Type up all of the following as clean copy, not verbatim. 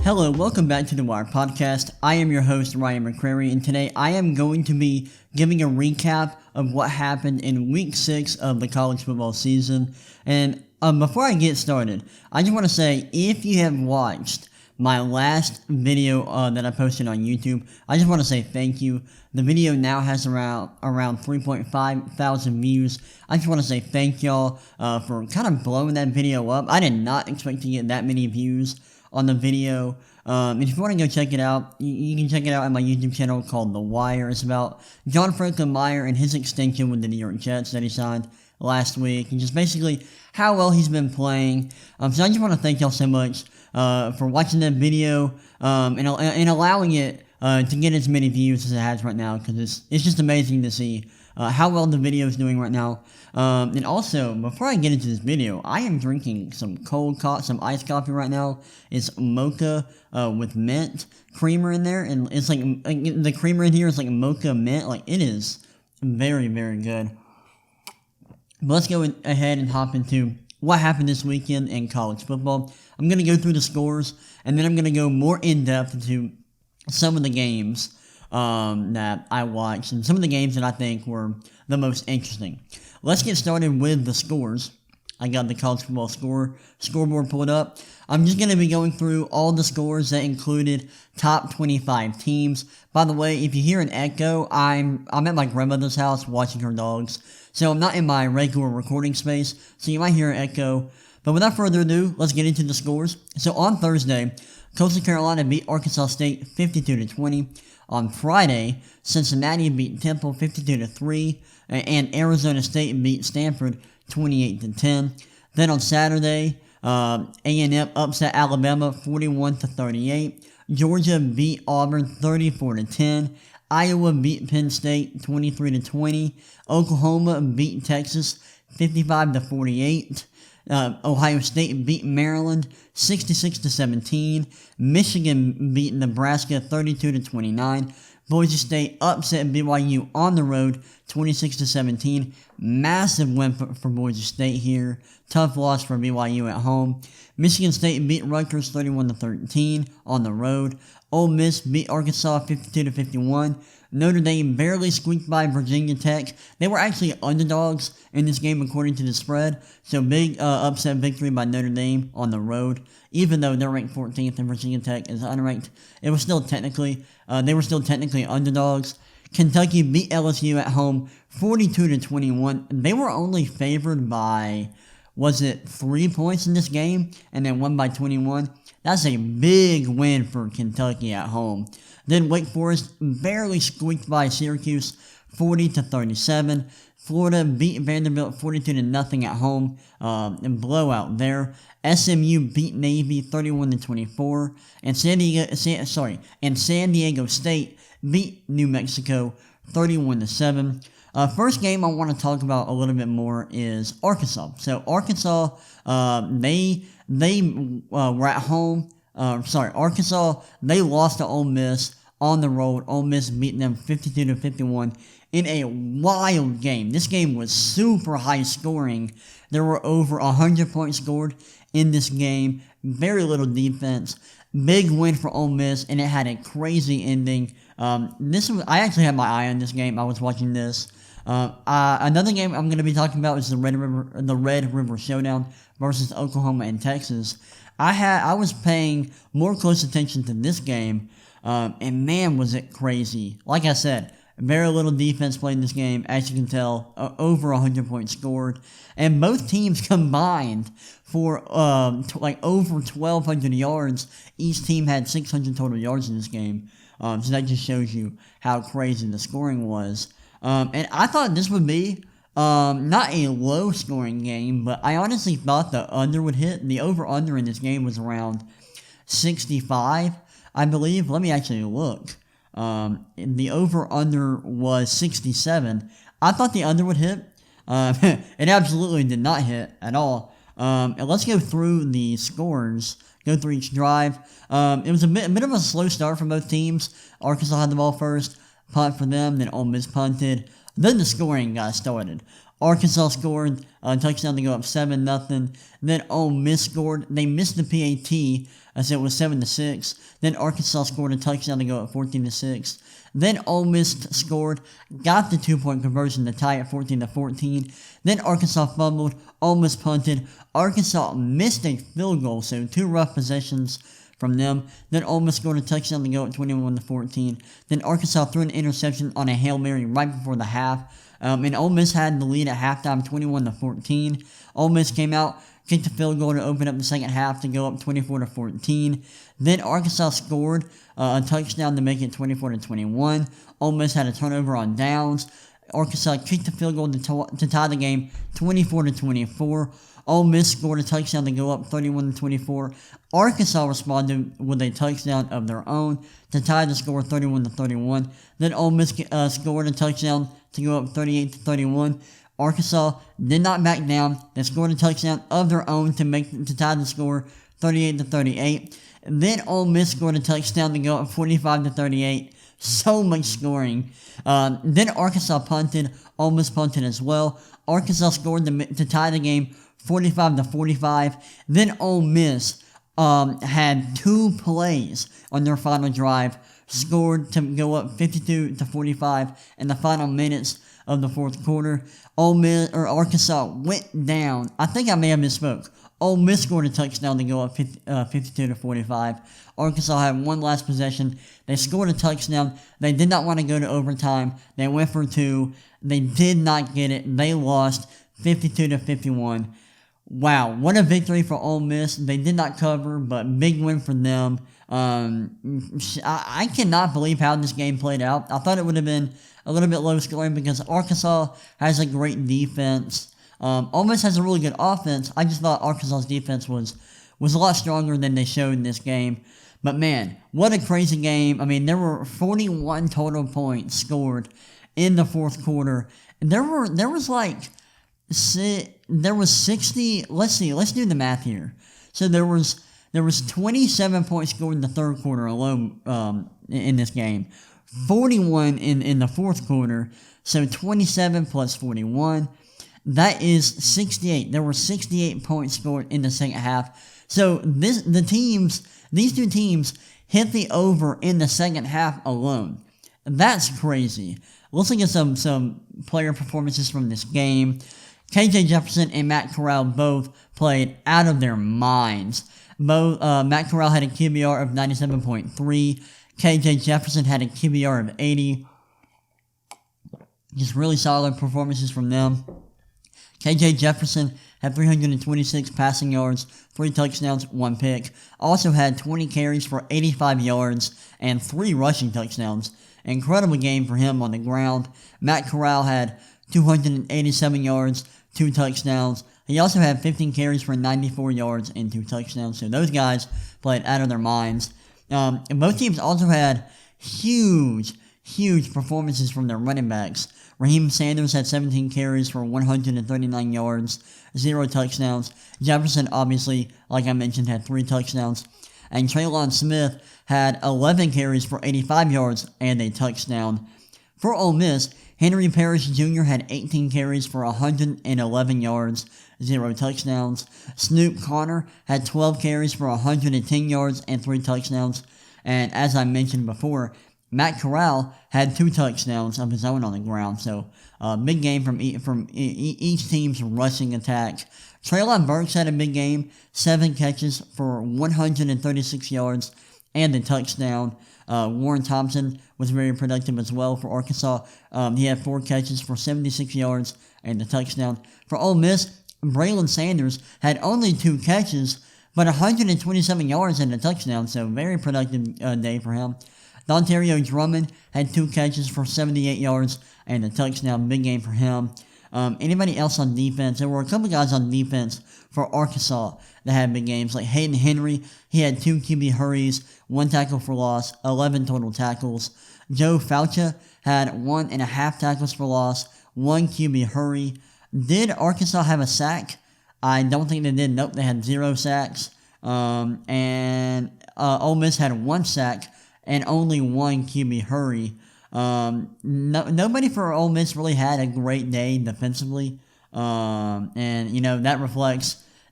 Hello, welcome back to the Wire Podcast. I am your host, Ryan McCrary, and today I am going to be giving a recap of what happened in Week 6 of the college football season. And before I get started, I just want to say, if you have watched my last video that I posted on YouTube, I just want to say thank you. The video now has around 3.5 thousand views. I just want to say thank y'all for kind of blowing that video up. I did not expect to get that many views on the video. And if you want to go check it out, you can check it out on my YouTube channel called The Wire. It's about John Franklin Meyer and his extension with the New York Jets that he signed last week, and just basically how well he's been playing. So I just want to thank y'all so much for watching that video and allowing it to get as many views as it has right now, because it's just amazing to see how well the video is doing right now. And also, before I get into this video, I am drinking some some iced coffee right now. It's mocha with mint creamer in there, and it's like the creamer in here is like mocha mint. Like, it is very, very good. But let's go ahead and hop into what happened this weekend in college football. I'm going to go through the scores, and then I'm going to go more in depth into some of the games that I watched, and some of the games that I think were the most interesting. Let's get started with the scores. I got the college football scoreboard pulled up. I'm just going to be going through all the scores that included top 25 teams. By the way, if you hear an echo, I'm at my grandmother's house watching her dogs, so I'm not in my regular recording space, so you might hear an echo. But without further ado, let's get into the scores. So on Thursday, Coastal Carolina beat Arkansas State 52-20. On Friday, Cincinnati beat Temple 52-3, and Arizona State beat Stanford 28-10. Then on Saturday, A&M upset Alabama 41-38. Georgia beat Auburn 34-10. Iowa beat Penn State 23-20. Oklahoma beat Texas 55-48. Ohio State beat Maryland 66-17. Michigan beat Nebraska 32-29. Boise State upset BYU on the road 26-17. Massive win for Boise State here. Tough loss for BYU at home. Michigan State beat Rutgers 31-13 on the road. Ole Miss beat Arkansas 52-51. Notre Dame barely squeaked by Virginia Tech. They were actually underdogs in this game according to the spread, so big upset victory by Notre Dame on the road. Even though they're ranked 14th and Virginia Tech is unranked, they were still technically underdogs. Kentucky beat LSU at home 42-21. They were only favored by, 3 points in this game, and then won by 21. That's a big win for Kentucky at home. Then Wake Forest barely squeaked by Syracuse 40-37. Florida beat Vanderbilt 42-0 at home, and blowout there. SMU beat Navy 31-24, and San Diego State beat New Mexico 31-7. First game I want to talk about a little bit more is Arkansas. So Arkansas, they were at home. Arkansas, they lost to Ole Miss on the road. Ole Miss beat them 52-51 in a wild game. This game was super high scoring. There were over 100 points scored in this game. Very little defense. Big win for Ole Miss, and it had a crazy ending. I actually had my eye on this game. I was watching this. Another game I'm going to be talking about is the Red River Showdown versus Oklahoma and Texas. I was paying more close attention to this game, and man, was it crazy. Like I said, very little defense played in this game. As you can tell, over 100 points scored. And both teams combined for over 1,200 yards. Each team had 600 total yards in this game. So that just shows you how crazy the scoring was. And I thought this would be not a low-scoring game, but I honestly thought the under would hit. The over-under in this game was around 65, I believe. Let me actually look. The over-under was 67. I thought the under would hit. It absolutely did not hit at all. And let's go through the scores, go through each drive. It was a bit of a slow start for both teams. Arkansas had the ball first, punt for them, then Ole Miss punted. Then the scoring got started. Arkansas scored a touchdown to go up 7-0. Then Ole Miss scored. They missed the PAT as it was 7-6. Then Arkansas scored a touchdown to go up 14-6. Then Ole Miss scored, got the 2-point conversion to tie it 14-14. Then Arkansas fumbled. Ole Miss punted. Arkansas missed a field goal, so 2 rough possessions from them. Then Ole Miss scored a touchdown to go at 21-14. Then Arkansas threw an interception on a Hail Mary right before the half. And Ole Miss had the lead at halftime, 21-14. Ole Miss came out, kicked a field goal to open up the second half to go up 24-14. Then Arkansas scored a touchdown to make it 24-21. Ole Miss had a turnover on downs. Arkansas kicked a field goal to tie the game 24-24. Ole Miss scored a touchdown to go up 31-24. Arkansas responded with a touchdown of their own to tie the score 31-31. Then Ole Miss scored a touchdown to go up 38-31. Arkansas did not back down. They scored a touchdown of their own to tie the score 38-38. Then Ole Miss scored a touchdown to go up 45-38. So much scoring. Then Arkansas punted. Ole Miss punted as well. Arkansas scored to tie the game 45-45. Then Ole Miss had 2 plays on their final drive, scored to go up 52-45 in the final minutes of the fourth quarter. Arkansas went down. I think I may have misspoke. Ole Miss scored a touchdown to go up 52-45. Arkansas had one last possession. They scored a touchdown. They did not want to go to overtime. They went for 2. They did not get it. They lost 52-51. Wow, what a victory for Ole Miss. They did not cover, but big win for them. I cannot believe how this game played out. I thought it would have been a little bit low scoring because Arkansas has a great defense. Ole Miss has a really good offense. I just thought Arkansas's defense was a lot stronger than they showed in this game. But man, what a crazy game. I mean, there were 41 total points scored in the fourth quarter. And there was 60, let's do the math here. So there was 27 points scored in the third quarter alone in this game. 41 in the fourth quarter. So 27 plus 41. That is 68. There were 68 points scored in the second half. So these two teams hit the over in the second half alone. That's crazy. Let's look at some player performances from this game. KJ Jefferson and Matt Corral both played out of their minds. Matt Corral had a QBR of 97.3. KJ Jefferson had a QBR of 80. Just really solid performances from them. KJ Jefferson had 326 passing yards, 3 touchdowns, 1 pick. Also had 20 carries for 85 yards and 3 rushing touchdowns. Incredible game for him on the ground. Matt Corral had 287 yards, 2 touchdowns. He also had 15 carries for 94 yards and 2 touchdowns. So those guys played out of their minds. And both teams also had huge performances from their running backs. Raheem Sanders had 17 carries for 139 yards, 0 touchdowns. Jefferson, obviously, like I mentioned, had 3 touchdowns. And Traylon Smith had 11 carries for 85 yards and a touchdown. For Ole Miss, Henry Parrish Jr. had 18 carries for 111 yards, 0 touchdowns. Snoop Connor had 12 carries for 110 yards and 3 touchdowns. And as I mentioned before, Matt Corral had 2 touchdowns of his own on the ground. So, big game from each team's rushing attack. Treylon Burks had a big game, 7 catches for 136 yards and a touchdown. Warren Thompson was very productive as well for Arkansas. He had 4 catches for 76 yards and a touchdown. For Ole Miss, Braylon Sanders had only 2 catches, but 127 yards and a touchdown, so very productive day for him. Dontario Drummond had 2 catches for 78 yards and a touchdown. Big game for him. Anybody else on defense? There were a couple guys on defense for Arkansas that had big games, like Hayden Henry. He had 2 QB hurries, 1 tackle for loss, 11 total tackles. Joe Faucha had 1.5 tackles for loss, 1 QB hurry. Did Arkansas have a sack? I don't think they did. Nope, they had 0 sacks. And Ole Miss had 1 sack and only 1 QB hurry. Nobody for Ole Miss really had a great day defensively. And that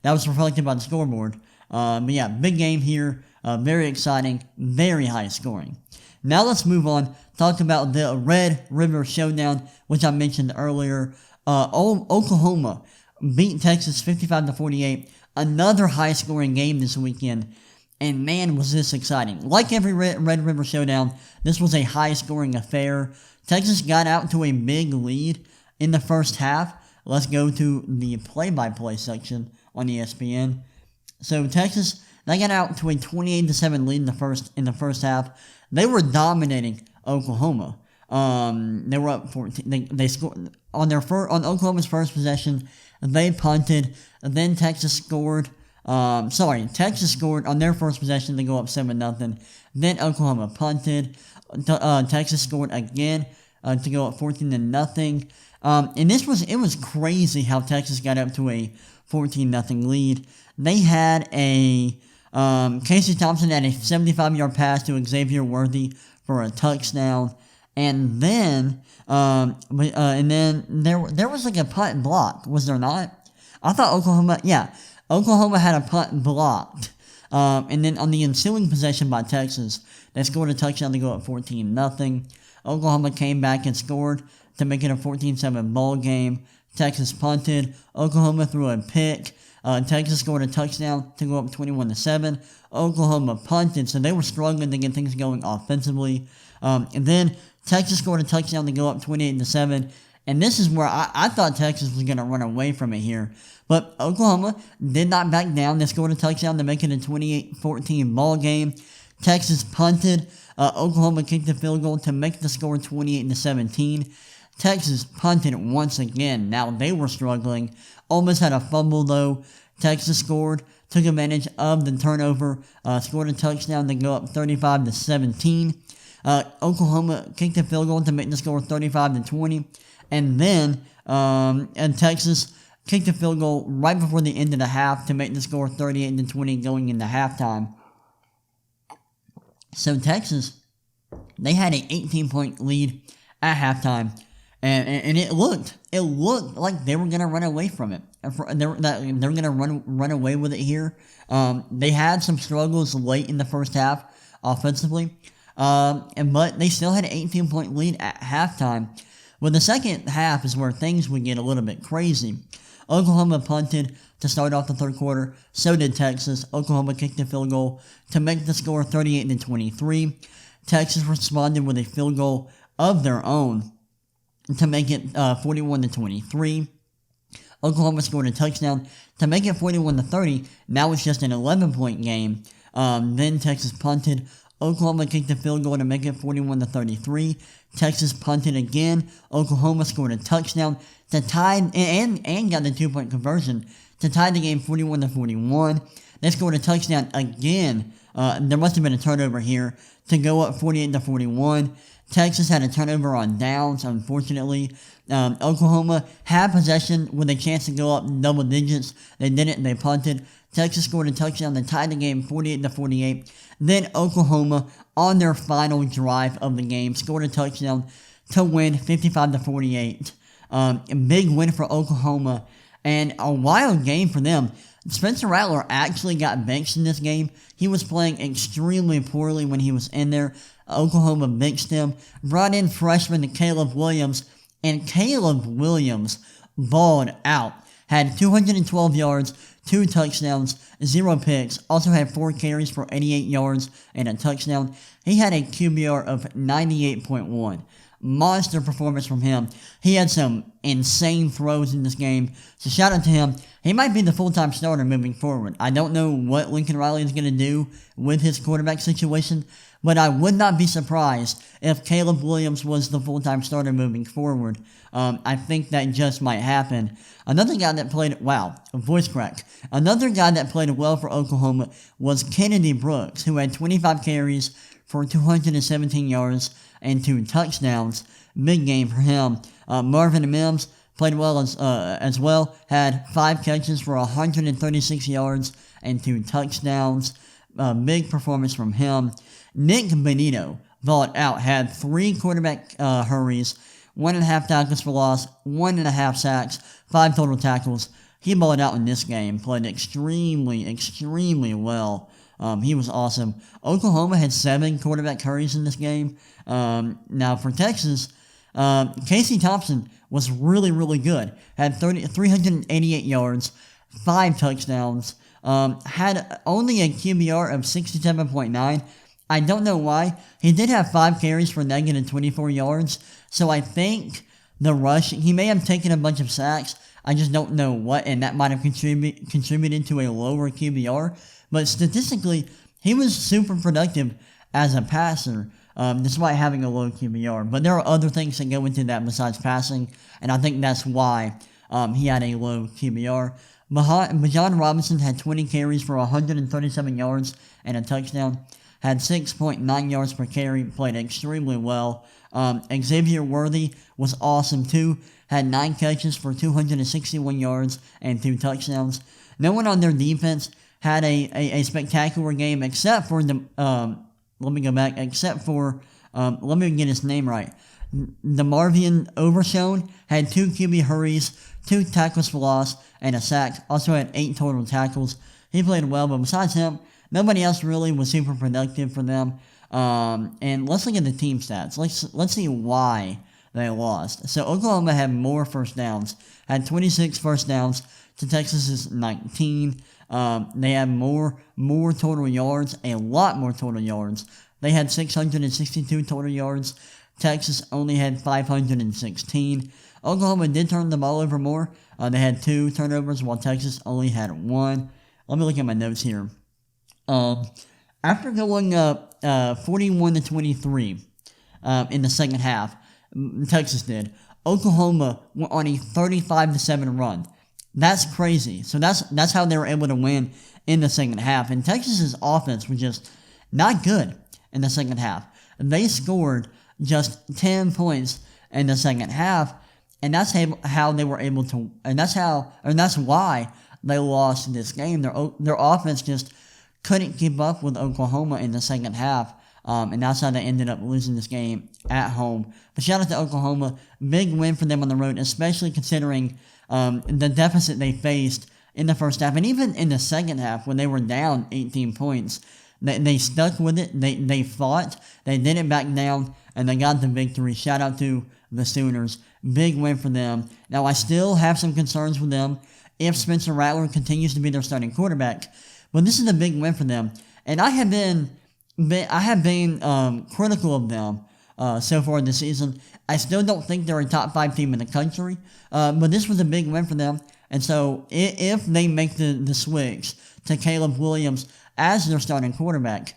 was reflected by the scoreboard. But yeah, big game here. Very exciting, very high scoring. Now let's move on. Talk about the Red River Showdown, which I mentioned earlier. Oklahoma beat Texas 55-48. Another high-scoring game this weekend. And man, was this exciting. Like every Red River Showdown, this was a high-scoring affair. Texas got out to a big lead in the first half. Let's go to the play-by-play section on ESPN. So Texas, they got out to a 28-7 lead in the first half. They were dominating Oklahoma. They were up 14. They scored on Oklahoma's first possession. They punted. Then Texas scored. Texas scored on their first possession to go up 7-0. Then Oklahoma punted. Texas scored again to go up 14-0. And it was crazy how Texas got up to a 14-0 lead. They had Casey Thompson had a 75-yard pass to Xavier Worthy for a touchdown. And then there was like a punt block, was there not? I thought Oklahoma had a punt blocked. And then on the ensuing possession by Texas, they scored a touchdown to go up 14-0. Oklahoma came back and scored to make it a 14-7 ball game. Texas punted. Oklahoma threw a pick. Texas scored a touchdown to go up 21-7. Oklahoma punted, so they were struggling to get things going offensively. And then Texas scored a touchdown to go up 28-7. And this is where I thought Texas was going to run away from it here. But Oklahoma did not back down. They scored a touchdown to make it a 28-14 ball game. Texas punted. Oklahoma kicked the field goal to make the score 28-17. Texas punted once again. Now they were struggling. Almost had a fumble though. Texas scored, took advantage of the turnover, scored a touchdown to go up 35-17. Oklahoma kicked the field goal to make the score 35-20. And then Texas kicked the field goal right before the end of the half to make the score 38-20 going into halftime. So Texas, they had an 18-point lead at halftime. And it looked like they were going to run away from it. They were going to run away with it here. They had some struggles late in the first half offensively, but they still had an 18-point lead at halftime. Well, the second half is where things would get a little bit crazy. Oklahoma punted to start off the third quarter. So did Texas. Oklahoma kicked the field goal to make the score 38-23. Texas responded with a field goal of their own to make it 41-23. Oklahoma scored a touchdown to make it 41-30. Now it's just an 11-point game. Then Texas punted. Oklahoma kicked the field goal to make it 41-33. Texas punted again. Oklahoma scored a touchdown to tie and got the 2-point conversion to tie the game 41-41. They scored a touchdown again. There must have been a turnover here to go up 48-41. Texas had a turnover on downs, unfortunately. Oklahoma had possession with a chance to go up double digits. They didn't. They punted. Texas scored a touchdown to tie the game 48-48. Then Oklahoma, on their final drive of the game, scored a touchdown to win 55-48. A big win for Oklahoma and a wild game for them. Spencer Rattler actually got benched in this game. He was playing extremely poorly when he was in there. Oklahoma benched him, brought in freshman Caleb Williams, and Caleb Williams balled out. Had 212 yards, 2 touchdowns, 0 picks, also had 4 carries for 88 yards and a touchdown. He had a QBR of 98.1. Monster performance from him. He had some insane throws in this game, so shout out to him. He might be the full-time starter moving forward. I don't know what Lincoln Riley is going to do with his quarterback situation, but I would not be surprised if Caleb Williams was the full-time starter moving forward. I think that just might happen. Another guy that played, voice crack. Another guy that played well for Oklahoma was Kennedy Brooks, who had 25 carries for 217 yards and 2 touchdowns. Big game for him. Marvin Mims played well as well. Had 5 catches for 136 yards and 2 touchdowns. Big performance from him. Nick Benito balled out. Had 3 quarterback hurries, 1.5 tackles for loss, 1.5 sacks, 5 total tackles. He balled out in this game, played extremely well. He was awesome. Oklahoma had 7 quarterback hurries in this game. Now for Texas, Casey Thompson was really good. Had 388 yards, 5 touchdowns. Had only a QBR of 67.9. I don't know why. He did have 5 carries for negative 24 yards. So I think the rush, he may have taken a bunch of sacks. I just don't know what, and that might have contributed to a lower QBR. But statistically, he was super productive as a passer, despite having a low QBR. But there are other things that go into that besides passing, and I think that's why he had a low QBR. Bijan Robinson had 20 carries for 137 yards and a touchdown. Had 6.9 yards per carry, played extremely well. Xavier Worthy was awesome too. Had 9 catches for 261 yards and 2 touchdowns. No one on their defense had a spectacular game except for the, let me get his name right. DeMarvion Overshone had 2 QB hurries, 2 tackles for loss, and a sack. Also had 8 total tackles. He played well, but besides him, nobody else really was super productive for them. And let's look at the team stats. Let's see why they lost. So Oklahoma had more first downs. Had 26 first downs to Texas's 19. They had more total yards, a lot more total yards. They had 662 total yards. Texas only had 516. Oklahoma did turn the ball over more. They had 2 turnovers while Texas only had 1. Let me look at my notes here. After going up 41-23 in the second half, Texas did, Oklahoma went on a 35-7 run. That's crazy. So that's how they were able to win in the second half. And Texas's offense was just not good in the second half. They scored just 10 points in the second half, and that's how they were able to, and that's why they lost this game. Their offense just couldn't keep up with Oklahoma in the second half, and that's how they ended up losing this game at home. But shout out to Oklahoma, big win for them on the road, especially considering the deficit they faced in the first half, and even in the second half when they were down 18 points. They stuck with it, they fought, they didn't back down, and they got the victory. Shout out to the Sooners. Big win for them. Now, I still have some concerns with them if Spencer Rattler continues to be their starting quarterback. But this is a big win for them. And I have been critical of them so far this season. I still don't think they're a top 5 team in the country. But this was a big win for them. And so if they make the switch to Caleb Williams as their starting quarterback,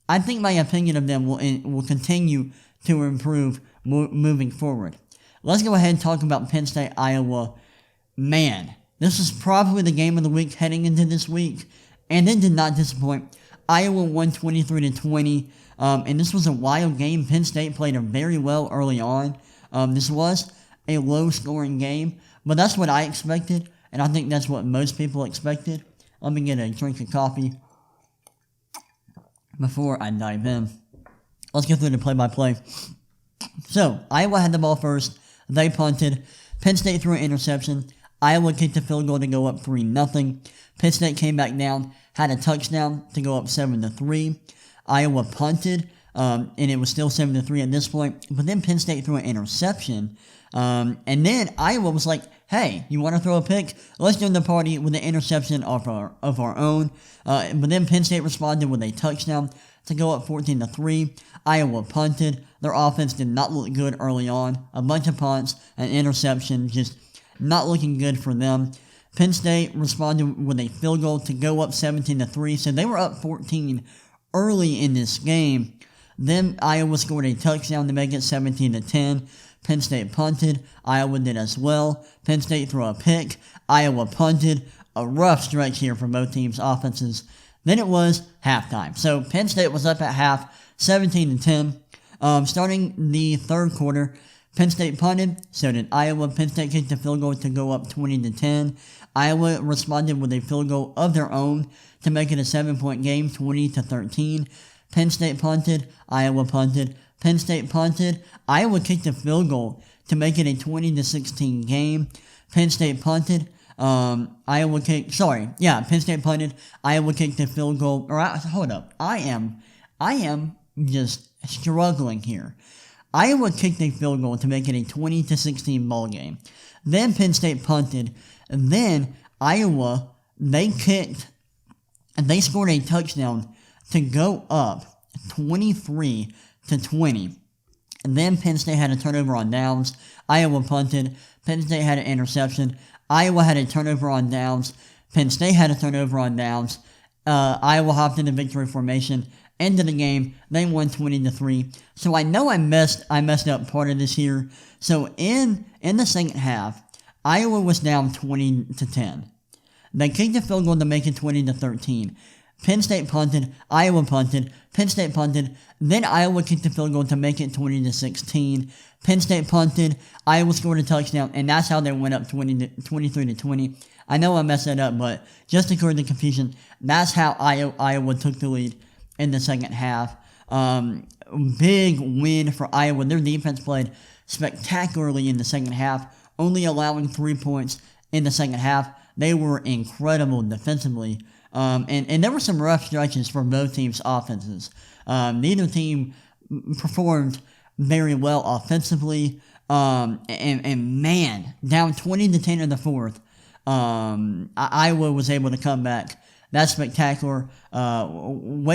I think my opinion of them will continue to improve moving forward. Let's go ahead and talk about Penn State, Iowa. Man, this is probably the game of the week heading into this week, and it did not disappoint. Iowa won 23-20, and this was a wild game. Penn State played very well early on. This was a low-scoring game, but that's what I expected, and I think that's what most people expected. Let me get a drink of coffee before I dive in. Let's go through the play-by-play. So, Iowa had the ball first. They punted. Penn State threw an interception. Iowa kicked a field goal to go up 3-0. Penn State came back down, had a touchdown to go up 7-3. Iowa punted, and it was still 7-3 at this point. But then Penn State threw an interception. And then Iowa was like, hey, you want to throw a pick? Let's join the party with an interception of our own. But then Penn State responded with a touchdown to go up 14-3. Iowa punted. Their offense did not look good early on. A bunch of punts, an interception, just not looking good for them. Penn State responded with a field goal to go up 17-3. So they were up 14 early in this game. Then Iowa scored a touchdown to make it 17-10. Penn State punted. Iowa did as well. Penn State threw a pick. Iowa punted. A rough stretch here for both teams' offenses. Then it was halftime. So Penn State was up at half, 17-10. Starting the third quarter, Penn State punted, so did Iowa. Penn State kicked a field goal to go up 20-10. Iowa responded with a field goal of their own to make it a 7-point game, 20-13. Penn State punted, Iowa punted. Penn State punted. Iowa kicked a field goal to make it a 20-16 game. Penn State punted. Penn State punted. Iowa kicked the field goal. Hold up. I am just struggling here. Iowa kicked a field goal to make it a 20-16 ball game. Then Penn State punted. And then Iowa, they scored a touchdown to go up 23-20. And then Penn State had a turnover on downs. Iowa punted. Penn State had an interception. Iowa had a turnover on downs. Penn State had a turnover on downs. Iowa hopped into victory formation. End of the game, they won 20-3. So I know I messed up part of this here. So in the second half, Iowa was down 20-10. They kicked a field goal to make it 20-13. Penn State punted, Iowa punted, Penn State punted, then Iowa kicked a field goal to make it 20-16. Penn State punted, Iowa scored a touchdown, and that's how they went up 23-20. I know I messed that up, but just to clear the confusion, that's how Iowa took the lead in the second half. Big win for Iowa. Their defense played spectacularly in the second half, only allowing 3 points in the second half. They were incredible defensively. And there were some rough stretches for both teams' offenses. Neither team performed very well offensively. And man, down 20-10 in the fourth, Iowa was able to come back. That's spectacular. I'm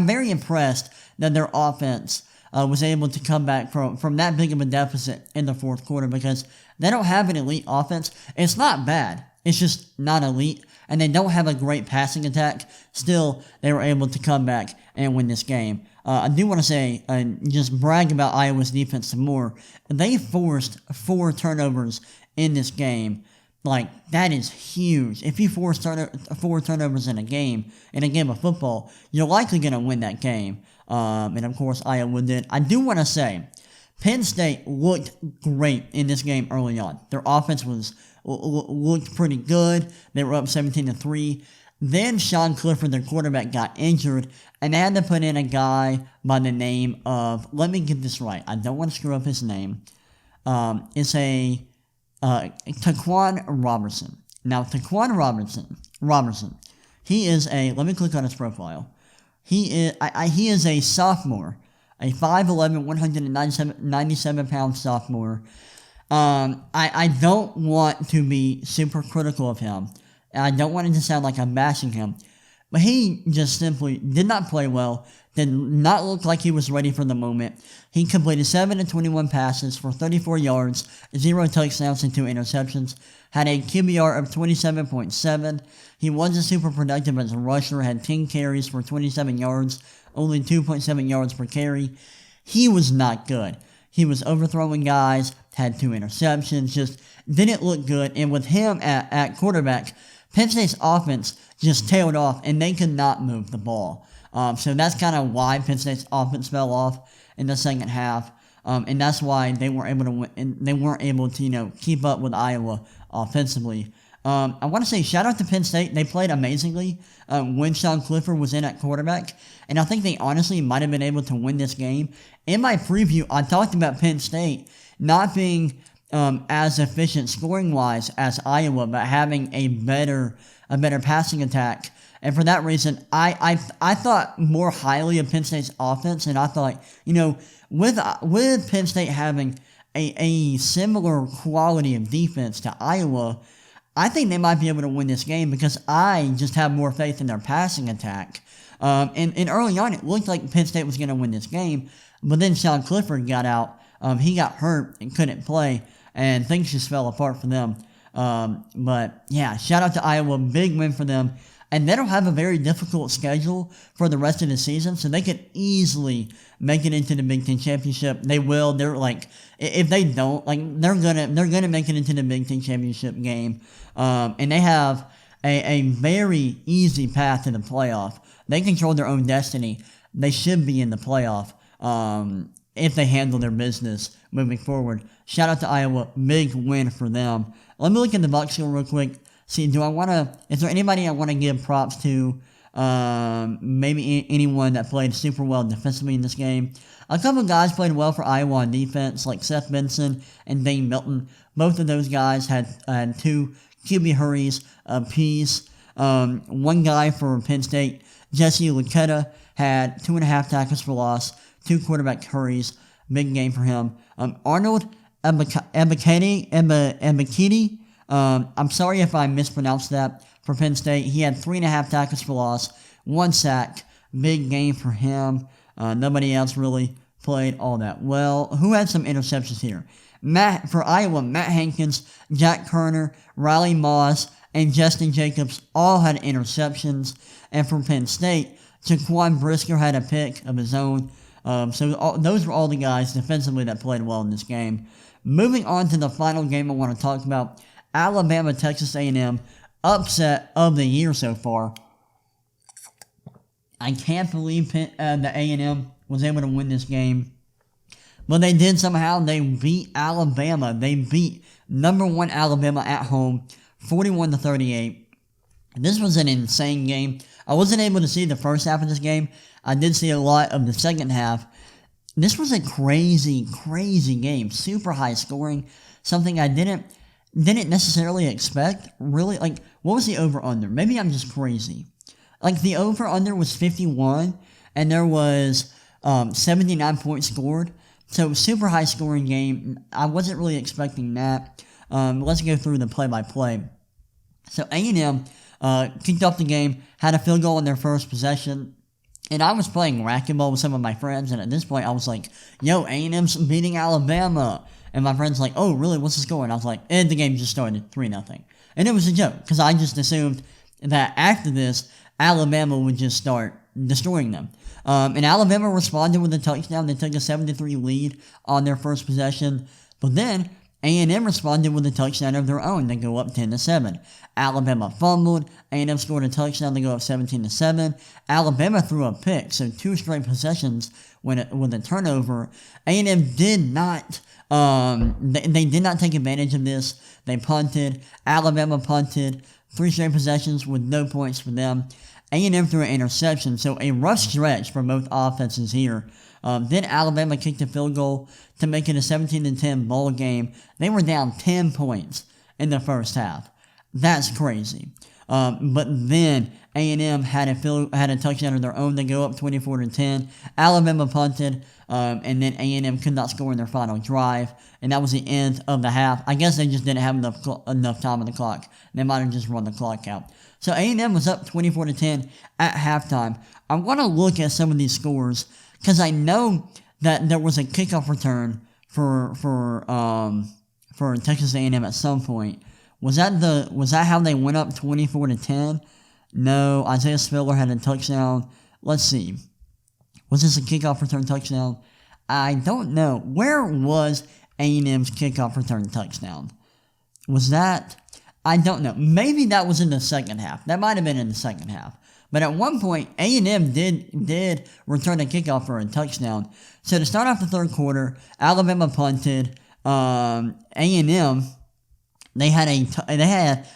very impressed that their offense was able to come back from that big of a deficit in the fourth quarter, because they don't have an elite offense. It's not bad. It's just not elite, and they don't have a great passing attack. Still, they were able to come back and win this game. I do want to say, just brag about Iowa's defense some more. They forced 4 turnovers in this game. Like, that is huge. If you force 4 turnovers in a game of football, you're likely going to win that game. And of course, Iowa did. I do want to say, Penn State looked great in this game early on. Their offense looked pretty good. They were up 17-3. Then Sean Clifford, their quarterback, got injured, and they had to put in a guy by the name of, let me get this right, I don't want to screw up his name. It's Taquan Robertson. Now, Taquan Robertson, he is let me click on his profile. He is a sophomore, a 5'11", 197-pound sophomore. I don't want to be super critical of him. I don't want it to sound like I'm bashing him. But he just simply did not play well, did not look like he was ready for the moment. He completed 7-21 passes for 34 yards, 0 touchdowns and 2 interceptions, had a QBR of 27.7. He wasn't super productive as a rusher, had 10 carries for 27 yards, only 2.7 yards per carry. He was not good. He was overthrowing guys, had 2 interceptions, just didn't look good. And with him at quarterback, Penn State's offense just tailed off, and they could not move the ball. So that's kind of why Penn State's offense fell off in the second half, and that's why they weren't able to win. And they weren't able to, keep up with Iowa offensively. I want to say shout out to Penn State. They played amazingly when Sean Clifford was in at quarterback, and I think they honestly might have been able to win this game. In my preview, I talked about Penn State not being as efficient scoring-wise as Iowa, but having a better passing attack. And for that reason, I thought more highly of Penn State's offense, and I thought, with Penn State having a similar quality of defense to Iowa, I think they might be able to win this game because I just have more faith in their passing attack. And early on, it looked like Penn State was going to win this game, but then Sean Clifford got out. He got hurt and couldn't play, and things just fell apart for them. But yeah, shout out to Iowa, big win for them. And they don't have a very difficult schedule for the rest of the season, so they could easily make it into the Big Ten Championship. They will. They're like, if they don't, they're gonna make it into the Big Ten Championship game. And they have a very easy path to the playoff. They control their own destiny. They should be in the playoff if they handle their business moving forward. Shout out to Iowa, big win for them. Let me look at the box score real quick. See, is there anybody I want to give props to maybe anyone that played super well defensively in this game. A couple of guys played well for Iowa on defense, like Seth Benson and Dane Milton. Both of those guys had 2 QB hurries apiece. One guy for Penn State, Jesse Luketa, had 2.5 tackles for loss, 2 quarterback hurries. Big game for him. Arnold Ebikidi, I'm sorry if I mispronounced that, for Penn State. He had 3.5 tackles for loss, 1 sack. Big game for him. Nobody else really played all that well. Who had some interceptions here? For Iowa, Matt Hankins, Jack Kerner, Riley Moss, and Justin Jacobs all had interceptions. And for Penn State, Taquan Brisker had a pick of his own. Those were all the guys defensively that played well in this game. Moving on to the final game I want to talk about, Alabama, Texas A&M, upset of the year so far. I can't believe the A&M was able to win this game. But they did somehow. They beat Alabama. They beat number 1 Alabama at home, 41-38. This was an insane game. I wasn't able to see the first half of this game. I did see a lot of the second half. This was a crazy, crazy game. Super high scoring. Something I didn't necessarily expect. Really, like, what was the over-under? Maybe I'm just crazy. Like, the over-under was 51, and there was 79 points scored. So, super high scoring game. I wasn't really expecting that. Let's go through the play-by-play. So, A&M kicked off the game, had a field goal on their first possession. And I was playing racquetball with some of my friends, and at this point I was like, yo, A&M's beating Alabama. And my friend's like, oh, really, what's the score? And I was like, and the game just started 3-0. And it was a joke, because I just assumed that after this, Alabama would just start destroying them. And Alabama responded with a touchdown. They took a 7-3 lead on their first possession. But then A&M responded with a touchdown of their own. They go up 10-7. Alabama fumbled. A&M scored a touchdown. They go up 17-7. Alabama threw a pick. So 2 straight possessions with a turnover. A&M did not. They did not take advantage of this. They punted. Alabama punted. 3 straight possessions with no points for them. A&M threw an interception. So a rough stretch for both offenses here. Then Alabama kicked a field goal to make it a 17-10 bowl game. They were down 10 points in the first half. That's crazy. But then A&M had a touchdown of their own. They go up 24-10. Alabama punted, and then A&M could not score in their final drive, and that was the end of the half. I guess they just didn't have enough time on the clock. They might have just run the clock out. So A&M was up 24-10 at halftime. I want to look at some of these scores, because I know that there was a kickoff return for Texas A&M at some point. Was that how they went up 24-10? No, Isaiah Spiller had a touchdown. Let's see. Was this a kickoff return touchdown? I don't know. Where was A&M's kickoff return touchdown? Was that? I don't know. Maybe that was in the second half. That might have been in the second half. But at one point, A&M did return a kickoff for a touchdown. So to start off the third quarter, Alabama punted. A&M, they had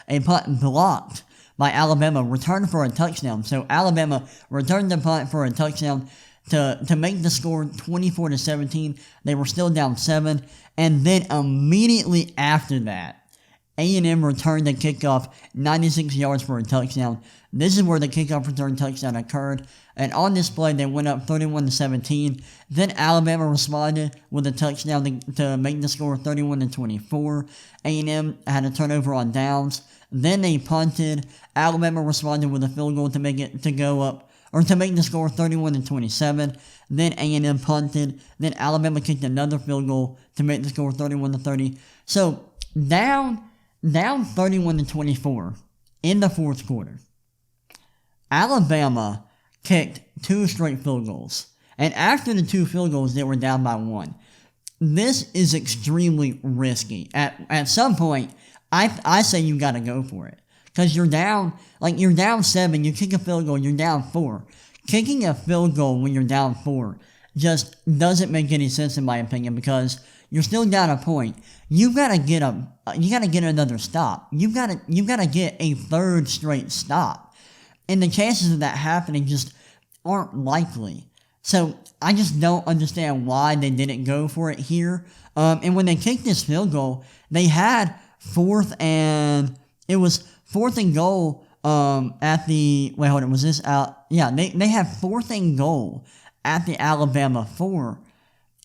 a punt blocked by Alabama, returned for a touchdown. So Alabama returned the punt for a touchdown to make the score 24-17. They were still down 7. And then immediately after that, A&M returned the kickoff 96 yards for a touchdown. This is where the kickoff return touchdown occurred. And on this play, they went up 31-17. Then Alabama responded with a touchdown to make the score 31-24. A&M had a turnover on downs. Then they punted. Alabama responded with a field goal to make the score 31-27. Then A&M punted. Then Alabama kicked another field goal to make the score 31-30. So down 31-24 in the fourth quarter. Alabama kicked 2 straight field goals. And after the 2 field goals, they were down by 1. This is extremely risky. At some point, I say you gotta go for it. Because you're down 7, you kick a field goal, you're down 4. Kicking a field goal when you're down 4 just doesn't make any sense in my opinion, because you're still down a point. You gotta get another stop. You gotta get a third straight stop. And the chances of that happening just aren't likely. So I just don't understand why they didn't go for it here. And when they kicked this field goal, they had fourth and goal at the, wait, hold on, was this out? Yeah, they had fourth and goal at the Alabama 4,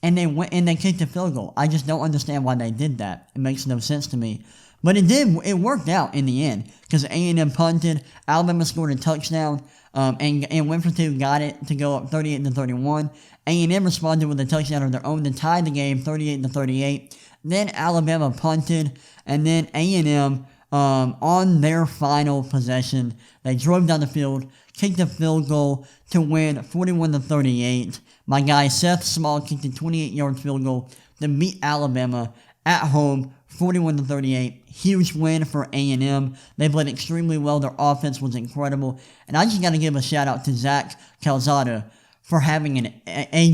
and they went and they kicked the field goal. I just don't understand why they did that. It makes no sense to me. But it worked out in the end, because A&M punted, Alabama scored a touchdown, and went for two, got it to go up 38-31. A&M responded with a touchdown of their own to tie the game 38-38. Then Alabama punted, and then A&M, on their final possession, they drove down the field, kicked a field goal to win 41-38. My guy Seth Small kicked a 28-yard field goal to beat Alabama at home 41-38. Huge win for A&M. They played extremely well. Their offense was incredible. And I just got to give a shout out to Zach Calzada for having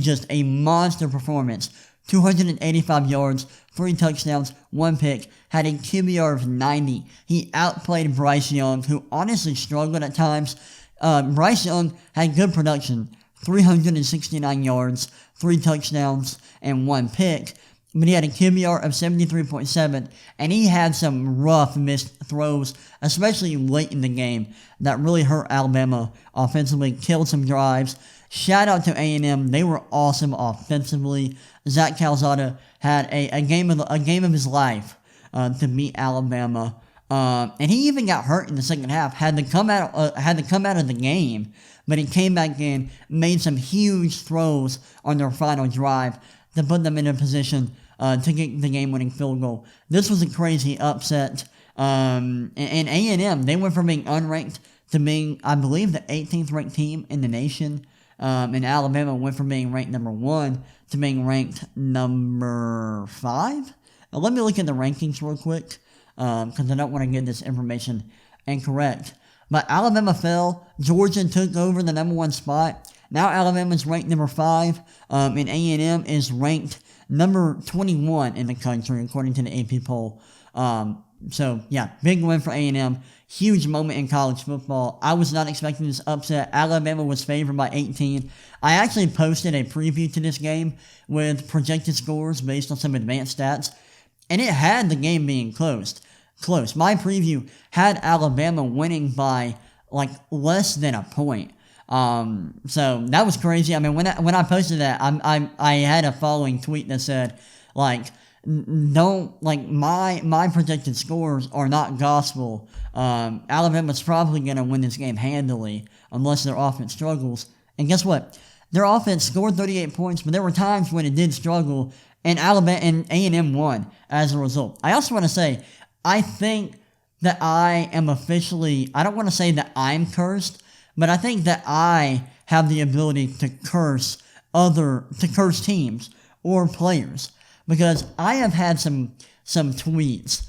just a monster performance. 285 yards, 3 touchdowns, 1 pick, had a QBR of 90. He outplayed Bryce Young, who honestly struggled at times. Bryce Young had good production, 369 yards, 3 touchdowns, and 1 pick. But he had a QBR of 73.7, and he had some rough missed throws, especially late in the game, that really hurt Alabama offensively, killed some drives. Shout out to A&M. They were awesome offensively. Zach Calzada had a game of his life to beat Alabama. And he even got hurt in the second half. Had to come out of the game, but he came back in, made some huge throws on their final drive to put them in a position to get the game-winning field goal. This was a crazy upset. And A&M, they went from being unranked to being, I believe, the 18th ranked team in the nation. And Alabama went from being ranked number 1 to being ranked number 5. Now, let me look at the rankings real quick, because I don't want to get this information incorrect. But Alabama fell. Georgia took over the number 1 spot. Now Alabama's ranked number 5, and A&M is ranked number 21 in the country, according to the AP poll. So, yeah, big win for A&M. Huge moment in college football. I was not expecting this upset. Alabama was favored by 18. I actually posted a preview to this game with projected scores based on some advanced stats, and it had the game being close. My preview had Alabama winning by, less than a point. So that was crazy. I mean, when I posted that, I had a following tweet that said, my projected scores are not gospel. Alabama's probably going to win this game handily unless their offense struggles. And guess what? Their offense scored 38 points, but there were times when it did struggle, and Alabama and A&M won as a result. I also want to say, I think that I am officially, I don't want to say that I'm cursed, but I think that I have the ability to curse teams or players, because I have had some tweets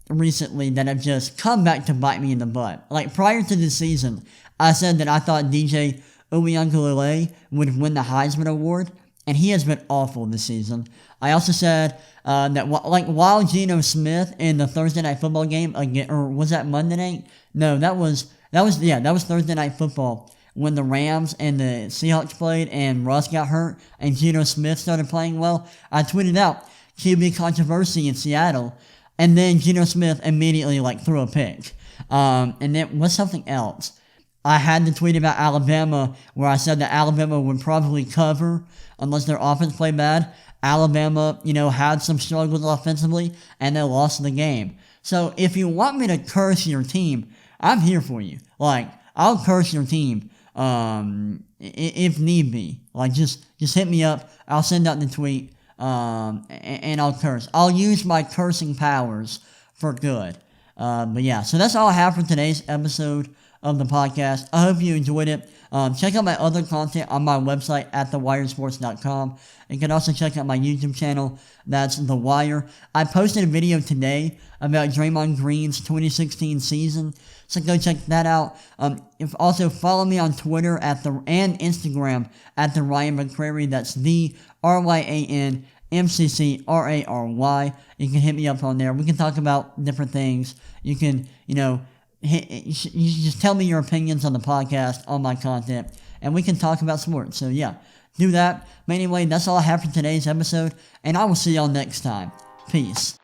recently that have just come back to bite me in the butt. Like, prior to this season, I said that I thought DJ Uiagalelei would win the Heisman Award, and he has been awful this season. I also said that while Geno Smith in the Thursday Night Football game again, or was that Monday night? No, that was Thursday Night Football when the Rams and the Seahawks played and Russ got hurt and Geno Smith started playing well. I tweeted out QB controversy in Seattle, and then Geno Smith immediately threw a pick. And then what's something else? I had to tweet about Alabama where I said that Alabama would probably cover unless their offense played bad. Alabama, had some struggles offensively, and they lost the game. So if you want me to curse your team, I'm here for you. I'll curse your team if need be. Just hit me up. I'll send out the tweet, and I'll curse. I'll use my cursing powers for good. But yeah, so that's all I have for today's episode of the podcast. I hope you enjoyed it. Check out my other content on my website at thewiresports.com. You can also check out my YouTube channel. That's The Wire. I posted a video today about Draymond Green's 2016 season, so go check that out. Also follow me on Twitter and Instagram at the Ryan McCrary. That's the RyanMCCRary. You can hit me up on there. We can talk about different things. You can, you just tell me your opinions on the podcast, on my content, and we can talk about sports. So yeah, do that. But anyway, that's all I have for today's episode, and I will see y'all next time. Peace.